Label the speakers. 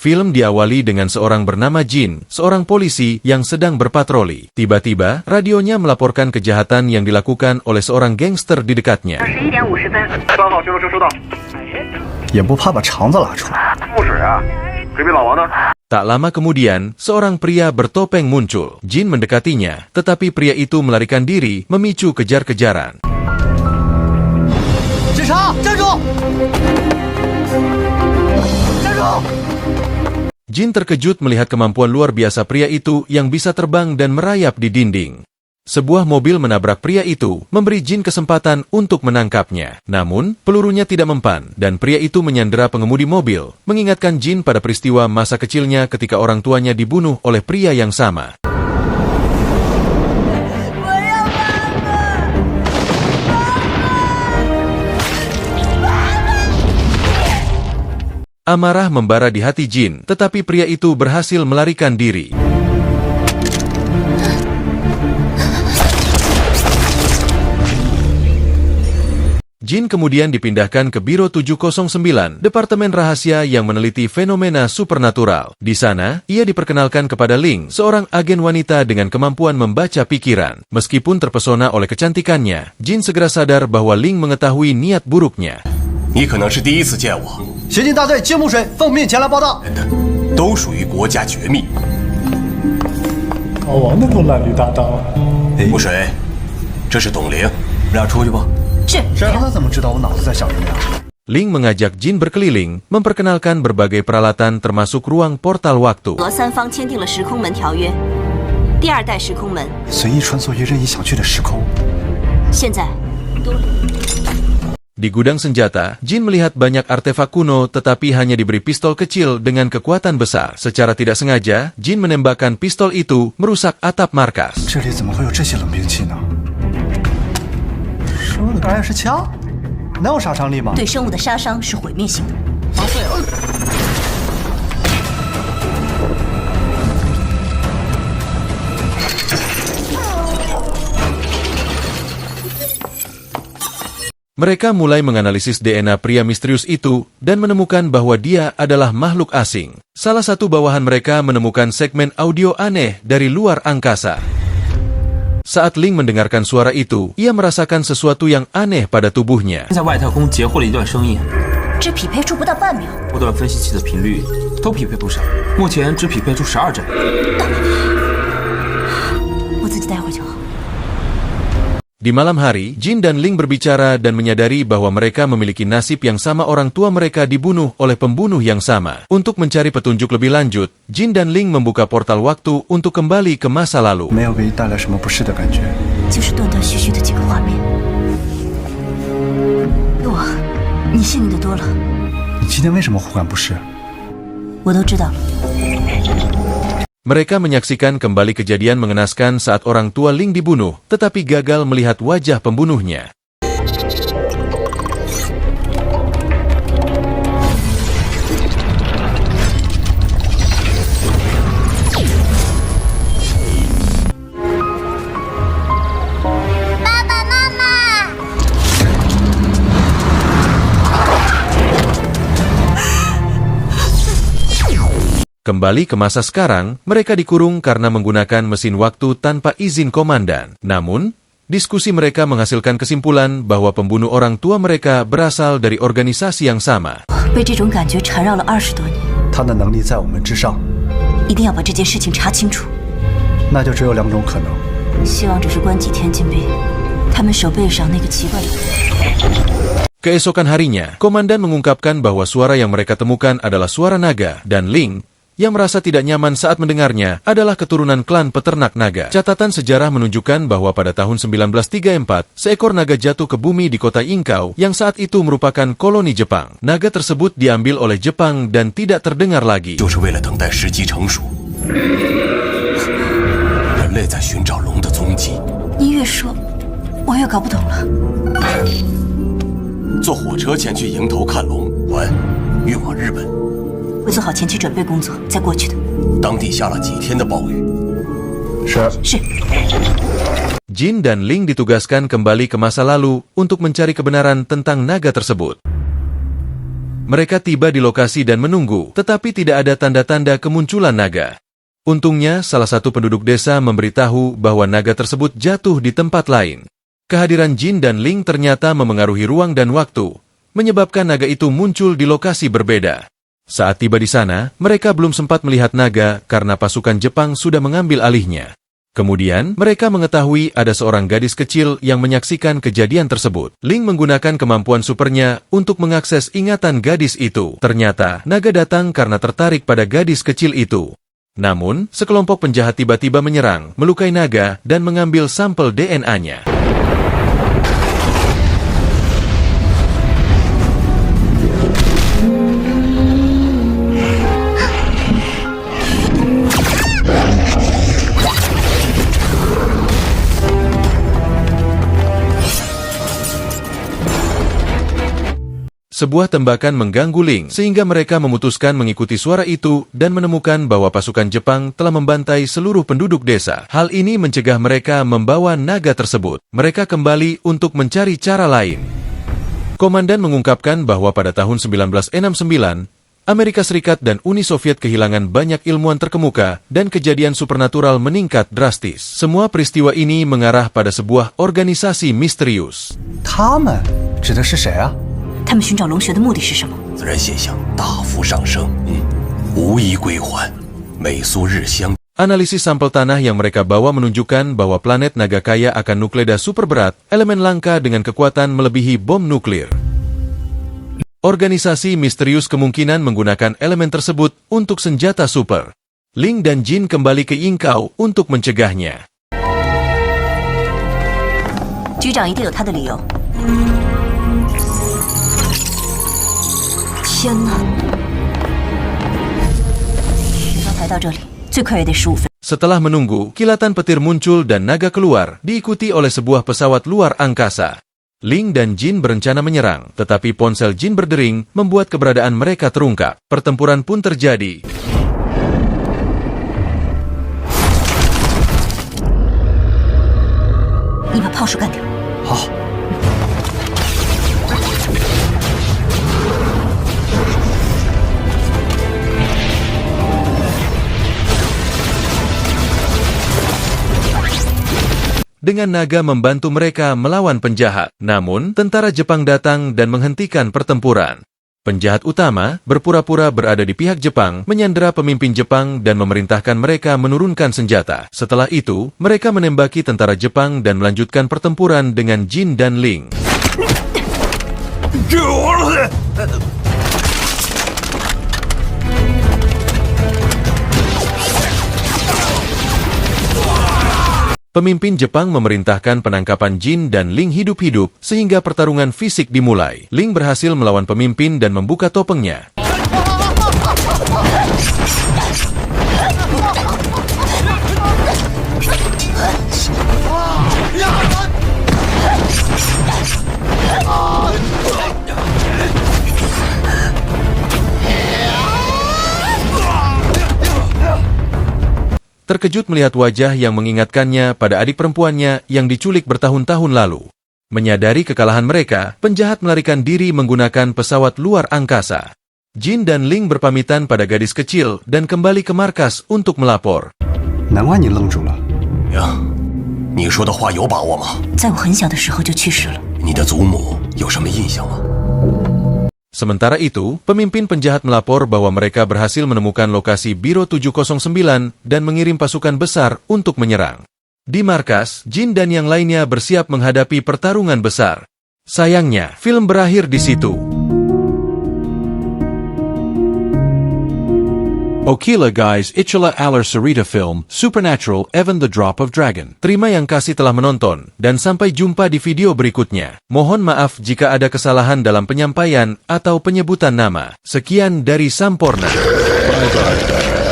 Speaker 1: Film diawali dengan seorang bernama Jin, seorang polisi yang sedang berpatroli. Tiba-tiba, radionya melaporkan kejahatan yang dilakukan oleh seorang gangster di dekatnya. Tak lama kemudian, seorang pria bertopeng muncul. Jin mendekatinya, tetapi pria itu melarikan diri, memicu kejar-kejaran. Jin terkejut melihat kemampuan luar biasa pria itu yang bisa terbang dan merayap di dinding. Sebuah mobil menabrak pria itu, memberi Jin kesempatan untuk menangkapnya. Namun, pelurunya tidak mempan, dan pria itu menyandera pengemudi mobil, mengingatkan Jin pada peristiwa masa kecilnya ketika orang tuanya dibunuh oleh pria yang sama. Amarah membara di hati Jin, tetapi pria itu berhasil melarikan diri. Jin kemudian dipindahkan ke Biro 709, Departemen Rahasia yang meneliti fenomena supernatural. Di sana, ia diperkenalkan kepada Ling, seorang agen wanita dengan kemampuan membaca pikiran. Meskipun terpesona oleh kecantikannya, Jin segera sadar bahwa Ling mengetahui niat buruknya.
Speaker 2: 你可能是第一次见我。
Speaker 3: 协进大队金木水奉命前来报道，
Speaker 2: 都属于国家绝密。
Speaker 4: 逃亡的都烂里大当了。
Speaker 2: 木水，这是董玲，
Speaker 3: 俩出去吧。
Speaker 5: 是。
Speaker 3: 他怎么知道我脑子在想什么呀？
Speaker 1: Ling mengajak Jin berkeliling, memperkenalkan berbagai peralatan termasuk ruang portal waktu.
Speaker 5: 俄三方签订了时空门条约，第二代时空门
Speaker 3: 随意穿梭于任意想去的时空。
Speaker 5: 现在多了。
Speaker 1: Di gudang senjata, Jin melihat banyak artefak kuno tetapi hanya diberi pistol kecil dengan kekuatan besar. Secara tidak sengaja, Jin menembakkan pistol itu merusak atap markas.
Speaker 3: 这里怎么会有这些冷兵器呢？说的当然是枪，能有杀伤力吗？
Speaker 5: 对生物的杀伤是毁灭性的。
Speaker 1: Mereka mulai menganalisis DNA pria misterius itu dan menemukan bahwa dia adalah makhluk asing. Salah satu bawahan mereka menemukan segmen audio aneh dari luar angkasa. Saat Ling mendengarkan suara itu, ia merasakan sesuatu yang aneh pada tubuhnya.
Speaker 6: 在外太空截获了一段声音，
Speaker 5: 只匹配出不到半秒。
Speaker 6: 波段分析器的频率都匹配不上，目前只匹配出12帧。
Speaker 5: 我自己带回就好。
Speaker 1: Di malam hari, Jin dan Ling berbicara dan menyadari bahwa mereka memiliki nasib yang sama. Orang tua mereka dibunuh oleh pembunuh yang sama. Untuk mencari petunjuk lebih lanjut, Jin dan Ling membuka portal waktu untuk kembali ke masa lalu.
Speaker 3: 没有给你带来什么不适的感觉？
Speaker 5: 就是断断续续的几个画面。我，你幸运的多了。
Speaker 3: 你今天为什么忽感不适？
Speaker 5: 我都知道了。
Speaker 1: Mereka menyaksikan kembali kejadian mengenaskan saat orang tua Ling dibunuh, tetapi gagal melihat wajah pembunuhnya.
Speaker 7: Papa, Mama.
Speaker 1: Kembali ke masa sekarang, mereka dikurung karena menggunakan mesin waktu tanpa izin komandan. Namun, diskusi mereka menghasilkan kesimpulan bahwa pembunuh orang tua mereka berasal dari organisasi yang sama.
Speaker 5: 被这种感觉缠绕了20多年。
Speaker 3: 他的能力在我们之上，
Speaker 5: 一定要把这件事情查清楚。
Speaker 3: 那就只有两种可能。
Speaker 5: 希望只是关几天禁闭，他们手背上那个奇怪的。
Speaker 1: Keesokan harinya, komandan mengungkapkan bahwa suara yang mereka temukan adalah suara naga, dan Ling, yang merasa tidak nyaman saat mendengarnya, adalah keturunan klan peternak naga. Catatan sejarah menunjukkan bahwa pada tahun 1934, seekor naga jatuh ke bumi di kota Ingkau, yang saat itu merupakan koloni Jepang. Naga tersebut diambil oleh Jepang dan tidak terdengar lagi.
Speaker 2: 就是为了等待时机成熟。人类在寻找龙的踪迹。
Speaker 5: 你越说，我越搞不懂了。
Speaker 2: 坐火车前去营头看龙，完运往日本。
Speaker 5: 会做好前期准备工作，再过去的。
Speaker 2: 当地下了几天的暴雨。
Speaker 5: 是。
Speaker 1: Jin dan Ling ditugaskan kembali ke masa lalu untuk mencari kebenaran tentang naga tersebut. Mereka tiba di lokasi dan menunggu, tetapi tidak ada tanda-tanda kemunculan naga. Untungnya, salah satu penduduk desa memberitahu bahwa naga tersebut jatuh di tempat lain. Kehadiran Jin dan Ling ternyata memengaruhi ruang dan waktu, menyebabkan naga itu muncul di lokasi berbeda. Saat tiba di sana, mereka belum sempat melihat naga karena pasukan Jepang sudah mengambil alihnya. Kemudian, mereka mengetahui ada seorang gadis kecil yang menyaksikan kejadian tersebut. Ling menggunakan kemampuan supernya untuk mengakses ingatan gadis itu. Ternyata, naga datang karena tertarik pada gadis kecil itu. Namun, sekelompok penjahat tiba-tiba menyerang, melukai naga, dan mengambil sampel DNA-nya. Sebuah tembakan mengganggu Ling, sehingga mereka memutuskan mengikuti suara itu dan menemukan bahwa pasukan Jepang telah membantai seluruh penduduk desa. Hal ini mencegah mereka membawa naga tersebut. Mereka kembali untuk mencari cara lain. Komandan mengungkapkan bahwa pada tahun 1969, Amerika Serikat dan Uni Soviet kehilangan banyak ilmuwan terkemuka dan kejadian supernatural meningkat drastis. Semua peristiwa ini mengarah pada sebuah organisasi misterius.
Speaker 3: 他们指的是谁啊？
Speaker 5: 他们寻找龙穴的目的是什么？
Speaker 2: 自然现象大幅上升，无一归还，美苏日相。
Speaker 1: Analisis sampel tanah yang mereka bawa menunjukkan bahwa planet Nagakaya akan nuklida super berat, elemen langka dengan kekuatan melebihi bom nuklir. Organisasi misterius kemungkinan menggunakan elemen tersebut untuk senjata super. Ling dan Jin kembali ke Yingkao untuk mencegahnya.
Speaker 5: 局长一定有他的理由。天哪！需要抬到这里，最快也得15分。
Speaker 1: Setelah menunggu, kilatan petir muncul dan naga keluar, diikuti oleh sebuah pesawat luar angkasa. Ling dan Jin berencana menyerang, tetapi ponsel Jin berdering membuat keberadaan mereka terungkap. Pertempuran pun terjadi.
Speaker 5: Ni把炮手干掉。
Speaker 3: 好。
Speaker 1: Dengan naga membantu mereka melawan penjahat. Namun, tentara Jepang datang dan menghentikan pertempuran. Penjahat utama berpura-pura berada di pihak Jepang, menyandera pemimpin Jepang dan memerintahkan mereka menurunkan senjata. Setelah itu, mereka menembaki tentara Jepang dan melanjutkan pertempuran dengan Jin dan Ling. Pemimpin Jepang memerintahkan penangkapan Jin dan Ling hidup-hidup sehingga pertarungan fisik dimulai. Ling berhasil melawan pemimpin dan membuka topengnya. Terkejut melihat wajah yang mengingatkannya pada adik perempuannya yang diculik bertahun-tahun lalu. Menyadari kekalahan mereka, penjahat melarikan diri menggunakan pesawat luar angkasa. Jin dan Ling berpamitan pada gadis kecil dan kembali ke markas untuk melapor.
Speaker 3: 难怪你愣住了。
Speaker 2: 呀，你说的话有把握吗？
Speaker 5: 在我很小的时候就去世了。
Speaker 2: 你的祖母有什么印象吗？
Speaker 1: Sementara itu, pemimpin penjahat melapor bahwa mereka berhasil menemukan lokasi Biro 709 dan mengirim pasukan besar untuk menyerang. Di markas, Jin dan yang lainnya bersiap menghadapi pertarungan besar. Sayangnya, film berakhir di situ. Okila guys, itulah alur cerita film Supernatural Even the Drop of Dragon. Terima yang kasih telah menonton, dan sampai jumpa di video berikutnya. Mohon maaf jika ada kesalahan dalam penyampaian atau penyebutan nama. Sekian dari Samporna. Bye-bye.